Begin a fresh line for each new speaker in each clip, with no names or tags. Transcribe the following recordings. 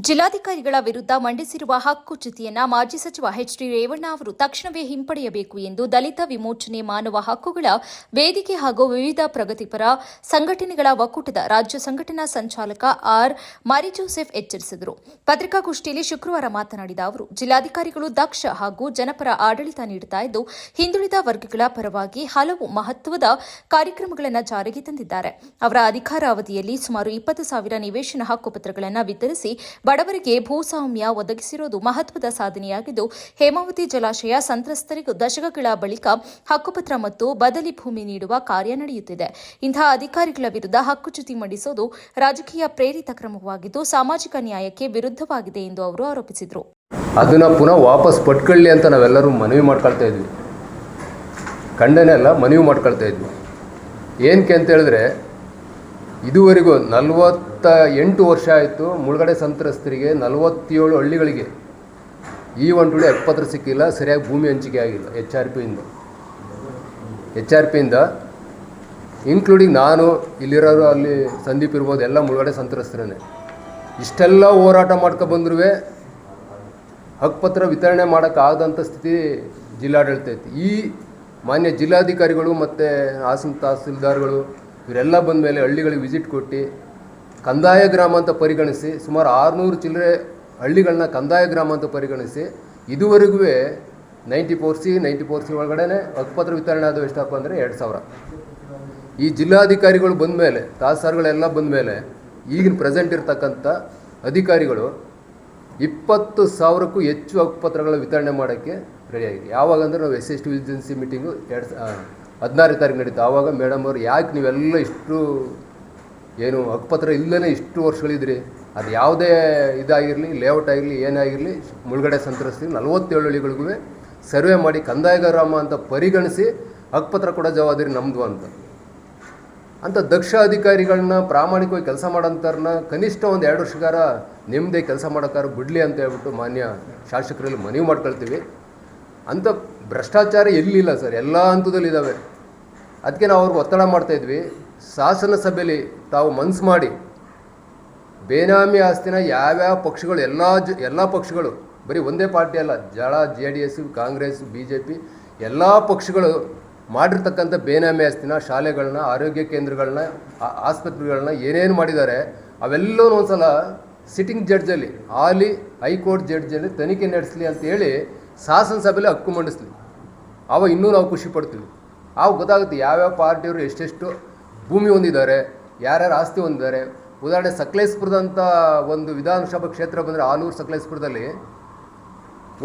ಜಿಲ್ಲಾಧಿಕಾರಿಗಳ ವಿರುದ್ಧ ಮಂಡಿಸಿರುವ ಹಕ್ಕುಚ್ಯುತಿಯನ್ನ ಮಾಜಿ ಸಚಿವ ಎಚ್.ಡಿ. ರೇವಣ್ಣ ಅವರು ತಕ್ಷಣವೇ ಹಿಂಪಡೆಯಬೇಕು ಎಂದು ದಲಿತ ವಿಮೋಚನೆ ಮಾನವ ಹಕ್ಕುಗಳ ವೇದಿಕೆ ಹಾಗೂ ವಿವಿಧ ಪ್ರಗತಿಪರ ಸಂಘಟನೆಗಳ ಒಕ್ಕೂಟದ ರಾಜ್ಯ ಸಂಘಟನಾ ಸಂಚಾಲಕ ಆರ್. ಮರಿಜೋಸೆಫ್ ಎಚ್ಚರಿಸಿದರು. ಪತ್ರಿಕಾಗೋಷ್ಠಿಯಲ್ಲಿ ಶುಕ್ರವಾರ ಮಾತನಾಡಿದ ಅವರು, ಜಿಲ್ಲಾಧಿಕಾರಿಗಳು ದಕ್ಷ ಹಾಗೂ ಜನಪರ ಆಡಳಿತ ನೀಡುತ್ತಾ ಇದ್ದು, ಹಿಂದುಳಿದ ವರ್ಗಗಳ ಪರವಾಗಿ ಹಲವು ಮಹತ್ವದ ಕಾರ್ಯಕ್ರಮಗಳನ್ನು ಜಾರಿಗೆ ತಂದಿದ್ದಾರೆ. ಅವರ ಅಧಿಕಾರಾವಧಿಯಲ್ಲಿ ಸುಮಾರು 20,000 ನಿವೇಶನ ಹಕ್ಕುಪತ್ರಗಳನ್ನು ವಿತರಿಸಿ ಬಡವರಿಗೆ ಭೂಸ್ವಾಮ್ಯ ಒದಗಿಸಿರುವುದು ಮಹತ್ವದ ಸಾಧನೆಯಾಗಿದ್ದು, ಹೇಮಾವತಿ ಜಲಾಶಯ ಸಂತ್ರಸ್ತರಿಗೂ ದಶಕಗಳ ಬಳಿಕ ಹಕ್ಕುಪತ್ರ ಮತ್ತು ಬದಲಿ ಭೂಮಿ ನೀಡುವ ಕಾರ್ಯ ನಡೆಯುತ್ತಿದೆ. ಇಂತಹ ಅಧಿಕಾರಿಗಳ ವಿರುದ್ಧ ಹಕ್ಕುಚ್ಯುತಿ ಮಂಡಿಸುವುದು ರಾಜಕೀಯ ಪ್ರೇರಿತ ಕ್ರಮವಾಗಿದ್ದು, ಸಾಮಾಜಿಕ ನ್ಯಾಯಕ್ಕೆ ವಿರುದ್ಧವಾಗಿದೆ ಎಂದು ಅವರು ಆರೋಪಿಸಿದರು.
ಅದನ್ನು ಪುನಃ ವಾಪಸ್ ಪಟ್ಕೊಳ್ಳಿ ಅಂತ ನಾವೆಲ್ಲರೂ ಮನವಿ ಮಾಡ್ಕೊಳ್ತಾ ಇದ್ವಿ. ಖಂಡನೆ ಅಲ್ಲ, ಮನವಿ ಮಾಡ್ಕೊಳ್ತಾ ಇದ್ವಿ. ಏನಕ್ಕೆ ಅಂತ ಹೇಳಿದ್ರೆ, ಇದುವರೆಗೂ 48 ವರ್ಷ ಆಯಿತು ಮುಳುಗಡೆ ಸಂತ್ರಸ್ತರಿಗೆ 47 ಹಳ್ಳಿಗಳಿಗೆ ಈ ಒಂದು ಹಕ್ಕುಪತ್ರ ಸಿಕ್ಕಿಲ್ಲ, ಸರಿಯಾಗಿ ಭೂಮಿ ಹಂಚಿಕೆ ಆಗಿಲ್ಲ. ಎಚ್ ಆರ್ ಪಿಯಿಂದ ಇನ್ಕ್ಲೂಡಿಂಗ್ ನಾನು, ಇಲ್ಲಿರೋರು, ಅಲ್ಲಿ ಸಂದೀಪ್ ಇರ್ಬೋದು, ಎಲ್ಲ ಮುಳುಗಡೆ ಸಂತ್ರಸ್ತರೇ. ಇಷ್ಟೆಲ್ಲ ಹೋರಾಟ ಮಾಡ್ಕೊಬಂದ್ರೂ ಹಕ್ಕುಪತ್ರ ವಿತರಣೆ ಮಾಡೋಕ್ಕಾಗದಂಥ ಸ್ಥಿತಿ ಜಿಲ್ಲಾಡಳಿತ ಐತಿ. ಈ ಮಾನ್ಯ ಜಿಲ್ಲಾಧಿಕಾರಿಗಳು ಮತ್ತು ಹಾಸನ ತಹಸೀಲ್ದಾರ್ಗಳು ಇವರೆಲ್ಲ ಬಂದ ಮೇಲೆ ಹಳ್ಳಿಗಳಿಗೆ ವಿಸಿಟ್ ಕೊಟ್ಟು ಕಂದಾಯ ಗ್ರಾಮ ಅಂತ ಪರಿಗಣಿಸಿ ಸುಮಾರು 600 ಚಿಲ್ಲರೆ ಹಳ್ಳಿಗಳನ್ನ ಕಂದಾಯ ಗ್ರಾಮ ಅಂತ ಪರಿಗಣಿಸಿ ಇದುವರೆಗೂ 94C ಒಳಗಡೆ ಹಕ್ಕುಪತ್ರ ವಿತರಣೆ ಆದವು. ಎಷ್ಟಪ್ಪ ಅಂದರೆ 2,000. ಈ ಜಿಲ್ಲಾಧಿಕಾರಿಗಳು ಬಂದ ಮೇಲೆ, ತಹಸೀಲ್ದಾರ್ಗಳೆಲ್ಲ ಬಂದ ಮೇಲೆ ಈಗಿನ ಪ್ರೆಸೆಂಟ್ ಇರ್ತಕ್ಕಂಥ ಅಧಿಕಾರಿಗಳು 20,000ಕ್ಕೂ ಹೆಚ್ಚು ಹಕ್ಕುಪತ್ರಗಳ ವಿತರಣೆ ಮಾಡೋಕ್ಕೆ ರೆಡಿಯಾಗಿದೆ. ಯಾವಾಗ ಅಂದರೆ ನಾವು SST ವಿಜಿಲೆನ್ಸಿ ಮೀಟಿಂಗು 16ನೇ ತಾರೀಕು ನಡೀತು. ಆವಾಗ ಮೇಡಮ್ ಅವರು, ಯಾಕೆ ನೀವೆಲ್ಲ ಇಷ್ಟು ಏನು ಹಕ್ಕುಪತ್ರ ಇಲ್ಲದೇ ಇಷ್ಟು ವರ್ಷಗಳಿದ್ರಿ, ಅದು ಯಾವುದೇ ಇದಾಗಿರಲಿ, ಲೇಔಟ್ ಆಗಿರಲಿ, ಏನಾಗಿರಲಿ, ಮುಳುಗಡೆ ಸಂತ್ರಸ್ತರಿಗೆ 47 ಹಳ್ಳಿಗಳಿಗೂ ಸರ್ವೆ ಮಾಡಿ ಕಂದಾಯ ಗ್ರಾಮ ಅಂತ ಪರಿಗಣಿಸಿ ಹಕ್ಕುಪತ್ರ ಕೊಡೋ ಜವಾಬ್ದಾರಿ ನಮ್ಮದು ಅಂತ ದಕ್ಷ ಅಧಿಕಾರಿಗಳನ್ನ, ಪ್ರಾಮಾಣಿಕವಾಗಿ ಕೆಲಸ ಮಾಡೋಂಥವ್ರನ್ನ ಕನಿಷ್ಠ ಒಂದು 2 ವರ್ಷಗಾರ ನೆಮ್ಮದಿ ಕೆಲಸ ಮಾಡೋಕ್ಕಾರ ಬಿಡಲಿ ಅಂತ ಹೇಳ್ಬಿಟ್ಟು ಮಾನ್ಯ ಶಾಸಕರಲ್ಲಿ ಮನವಿ ಮಾಡ್ಕೊಳ್ತೀವಿ. ಅಂಥ ಭ್ರಷ್ಟಾಚಾರ ಎಲ್ಲಿಲ್ಲ ಸರ್, ಎಲ್ಲ ಹಂತದಲ್ಲಿದ್ದಾವೆ. ಅದಕ್ಕೆ ನಾವು ಅವ್ರಿಗೆ ಒತ್ತಡ ಮಾಡ್ತಾಯಿದ್ವಿ. ಶಾಸನ ಸಭೆಯಲ್ಲಿ ತಾವು ಮನಸ್ಸು ಮಾಡಿ ಬೇನಾಮಿ ಆಸ್ತಿನ ಯಾವ್ಯಾವ ಪಕ್ಷಗಳು, ಎಲ್ಲ ಪಕ್ಷಗಳು, ಬರೀ ಒಂದೇ ಪಾರ್ಟಿ ಅಲ್ಲ, JDS, ಕಾಂಗ್ರೆಸ್, BJP ಎಲ್ಲ ಪಕ್ಷಗಳು ಮಾಡಿರ್ತಕ್ಕಂಥ ಬೇನಾಮಿ ಆಸ್ತಿನ, ಶಾಲೆಗಳನ್ನ, ಆರೋಗ್ಯ ಕೇಂದ್ರಗಳನ್ನ, ಆಸ್ಪತ್ರೆಗಳನ್ನ ಏನೇನು ಮಾಡಿದ್ದಾರೆ ಅವೆಲ್ಲವೂ ಒಂದು ಸಲ ಸಿಟ್ಟಿಂಗ್ ಜಡ್ಜಲ್ಲಿ, ಹಾಲಿ ಹೈಕೋರ್ಟ್ ಜಡ್ಜಲ್ಲಿ ತನಿಖೆ ನಡೆಸಲಿ ಅಂತೇಳಿ ಶಾಸನ ಸಭೆಯಲ್ಲಿ ಹಕ್ಕು ಮಂಡಿಸ್ಲಿ. ಆವಾಗ ಇನ್ನೂ ನಾವು ಖುಷಿ ಪಡ್ತೀವಿ. ಆವಾಗ ಗೊತ್ತಾಗುತ್ತೆ ಯಾವ್ಯಾವ ಪಾರ್ಟಿಯವರು ಎಷ್ಟೆಷ್ಟು ಭೂಮಿ ಹೊಂದಿದ್ದಾರೆ, ಯಾರ್ಯಾರು ಆಸ್ತಿ ಹೊಂದಿದ್ದಾರೆ. ಉದಾಹರಣೆ, ಸಕಲೇಶಪುರದಂಥ ಒಂದು ವಿಧಾನಸಭಾ ಕ್ಷೇತ್ರ ಬಂದರೆ, ಆಲೂರು ಸಕಲೇಶಪುರದಲ್ಲಿ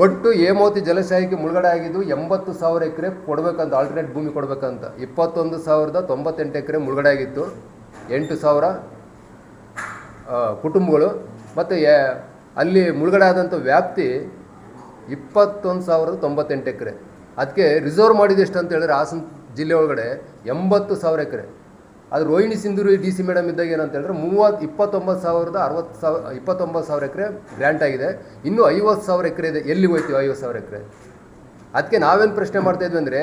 ಒಟ್ಟು ಹೇಮಾವತಿ ಜಲಾಶಯಕ್ಕೆ ಮುಳುಗಡೆ ಆಗಿದ್ದು 80,000 ಎಕರೆ ಕೊಡಬೇಕಂತ, ಆಲ್ಟರ್ನೇಟ್ ಭೂಮಿ ಕೊಡಬೇಕಂತ. 21,098 ಎಕರೆ ಮುಳುಗಡೆ ಆಗಿತ್ತು. 8,000 ಕುಟುಂಬಗಳು, ಮತ್ತು ಅಲ್ಲಿ ಮುಳುಗಡೆ ಆದಂಥ ವ್ಯಾಪ್ತಿ 21,098 ಎಕರೆ. ಅದಕ್ಕೆ ರಿಸರ್ವ್ ಮಾಡಿದ್ದು ಎಷ್ಟು ಅಂತ ಹೇಳಿದ್ರೆ, ಹಾಸನ ಜಿಲ್ಲೆ ಒಳಗಡೆ 80,000 ಎಕರೆ. ಅದು ರೋಹಿಣಿ ಸಿಂಧೂರಿ DC ಮೇಡಮ್ ಇದ್ದಾಗ ಏನಂತ ಹೇಳಿದ್ರೆ 29,000 ಎಕರೆ ಗ್ರ್ಯಾಂಟ್ ಆಗಿದೆ. ಇನ್ನೂ 50,000 ಎಕರೆ ಇದೆ. ಎಲ್ಲಿ ಹೋಯ್ತೀವಿ 50,000 ಎಕರೆ? ಅದಕ್ಕೆ ನಾವೇನು ಪ್ರಶ್ನೆ ಮಾಡ್ತಾಯಿದ್ವಿ ಅಂದರೆ,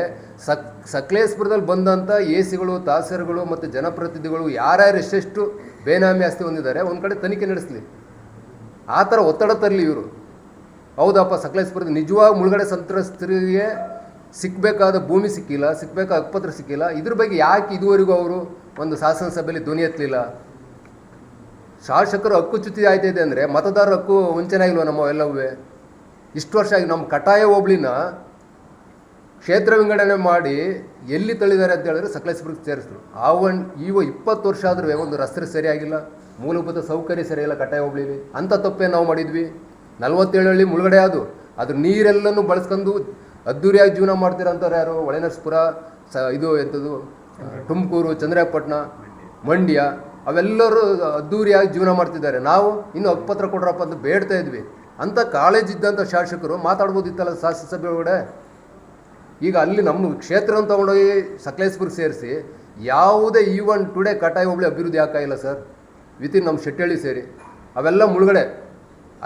ಸಕಲೇಶಪುರದಲ್ಲಿ ಬಂದಂಥ ACಗಳು, ತಹಸೀಲ್ದಾರ್ಗಳು ಮತ್ತು ಜನಪ್ರತಿನಿಧಿಗಳು ಯಾರ್ಯಾರು ಎಷ್ಟೆಷ್ಟು ಬೇನಾಮಿ ಆಸ್ತಿ ಹೊಂದಿದ್ದಾರೆ ಒಂದು ಕಡೆ ತನಿಖೆ ನಡೆಸಲಿ. ಆ ಥರ ಒತ್ತಡ ತರಲಿ ಇವರು. ಹೌದಪ್ಪ, ಸಕಲೇಶಪುರದ ನಿಜವಾಗಿ ಮುಳುಗಡೆ ಸಂತ್ರಸ್ತರಿಗೆ ಸಿಕ್ಕಬೇಕಾದ ಭೂಮಿ ಸಿಕ್ಕಿಲ್ಲ, ಸಿಕ್ಕಬೇಕಾದ ಹಕ್ಕುಪತ್ರ ಸಿಕ್ಕಿಲ್ಲ. ಇದ್ರ ಬಗ್ಗೆ ಯಾಕೆ ಇದುವರೆಗೂ ಅವರು ಒಂದು ಶಾಸನ ಸಭೆಯಲ್ಲಿ ಧ್ವನಿ ಎತ್ತಲಿಲ್ಲ? ಶಾಸಕರು ಹಕ್ಕುಚ್ಯುತಿ ಆಯ್ತಾಯಿದೆ ಅಂದರೆ ಮತದಾರರ ಹಕ್ಕು ವಂಚನೆ ಆಗಿಲ್ವ ನಮ್ಮವೆಲ್ಲವೂ? ಇಷ್ಟು ವರ್ಷ ಆಗಿ ನಮ್ಮ ಕಟಾಯ ಹೋಬಳಿನ ಕ್ಷೇತ್ರ ವಿಂಗಡಣೆ ಮಾಡಿ ಎಲ್ಲಿ ತಳ್ಳಿದ್ದಾರೆ ಅಂತ ಹೇಳಿದ್ರೆ ಸಕಲೇಶಪುರಕ್ಕೆ ಸೇರಿಸಿದ್ರು. ಈಗ 20 ವರ್ಷ ಆದರೂ ಒಂದು ರಸ್ತೆ ಸರಿಯಾಗಿಲ್ಲ, ಮೂಲಭೂತ ಸೌಕರ್ಯ ಸರಿಯಾಗಿಲ್ಲ ಕಟಾಯ ಹೋಬಳಿಲಿ. ಅಂಥ ತಪ್ಪೇ ನಾವು ಮಾಡಿದ್ವಿ. 47 ಹಳ್ಳಿ ಮುಳುಗಡೆ ಅದ್ರ ನೀರೆಲ್ಲನೂ ಬಳಸ್ಕೊಂಡು ಅದ್ದೂರಿಯಾಗಿ ಜೀವನ ಮಾಡ್ತಿರೋಂಥವ್ರು ಯಾರು? ಹೊಳೆನರಸೀಪುರ, ಇದು ಎಂಥದ್ದು, ತುಮಕೂರು, ಚಂದ್ರಾಯಪಟ್ಟಣ, ಮಂಡ್ಯ, ಅವೆಲ್ಲರೂ ಅದ್ದೂರಿಯಾಗಿ ಜೀವನ ಮಾಡ್ತಿದ್ದಾರೆ. ನಾವು ಇನ್ನೂ ಹಕ್ಕುಪತ್ರ ಕೊಡ್ರಪ್ಪ ಅಂತ ಬೇಡ್ತಾ ಇದ್ವಿ. ಅಂಥ ಕಾಳಜಿದ್ದಂಥ ಶಾಸಕರು ಮಾತಾಡ್ಬೋದಿತ್ತಲ್ಲ ಶಾಸನ ಸಭೆ ಒಳಗಡೆ. ಈಗ ಅಲ್ಲಿ ನಮ್ಮ ಕ್ಷೇತ್ರವನ್ನು ತೊಗೊಂಡೋಗಿ ಸಕಲೇಶಪುರಕ್ಕೆ ಸೇರಿಸಿ ಯಾವುದೇ ಈವನ್ ಟುಡೇ ಕಟಾಯ ಹೋಬಳಿ ಅಭಿವೃದ್ಧಿ ಆಗ್ತಾಯಿಲ್ಲ ಸರ್. ವಿತಿನ್ ನಮ್ಮ ಶೆಟ್ಟಹಳ್ಳಿ ಸೇರಿ ಅವೆಲ್ಲ ಮುಳುಗಡೆ.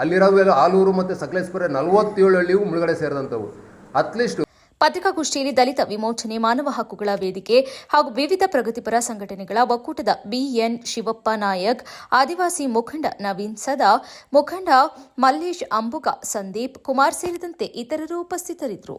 ಅಲ್ಲಿರೋವೆಲ್ಲ ಆಲೂರು ಮತ್ತು ಸಕಲೇಶಪುರ 47 ಹಳ್ಳಿಗೂ ಮುಳುಗಡೆ ಸೇರಿದಂಥವು. ಅಟ್ಲೀಸ್ಟ್
ಪತ್ರಿಕಾಗೋಷ್ಠಿಯಲ್ಲಿ ದಲಿತ ವಿಮೋಚನೆ ಮಾನವ ಹಕ್ಕುಗಳ ವೇದಿಕೆ ಹಾಗೂ ವಿವಿಧ ಪ್ರಗತಿಪರ ಸಂಘಟನೆಗಳ ಒಕ್ಕೂಟದ ಬಿಎನ್ ಶಿವಪ್ಪ ನಾಯಕ್, ಆದಿವಾಸಿ ಮುಖಂಡ ನವೀನ್ ಸದಾ, ಮುಖಂಡ ಮಲ್ಲೇಶ್ ಅಂಬುಗ, ಸಂದೀಪ್ ಕುಮಾರ್ ಸೇರಿದಂತೆ ಇತರರು ಉಪಸ್ಥಿತರಿದ್ದರು.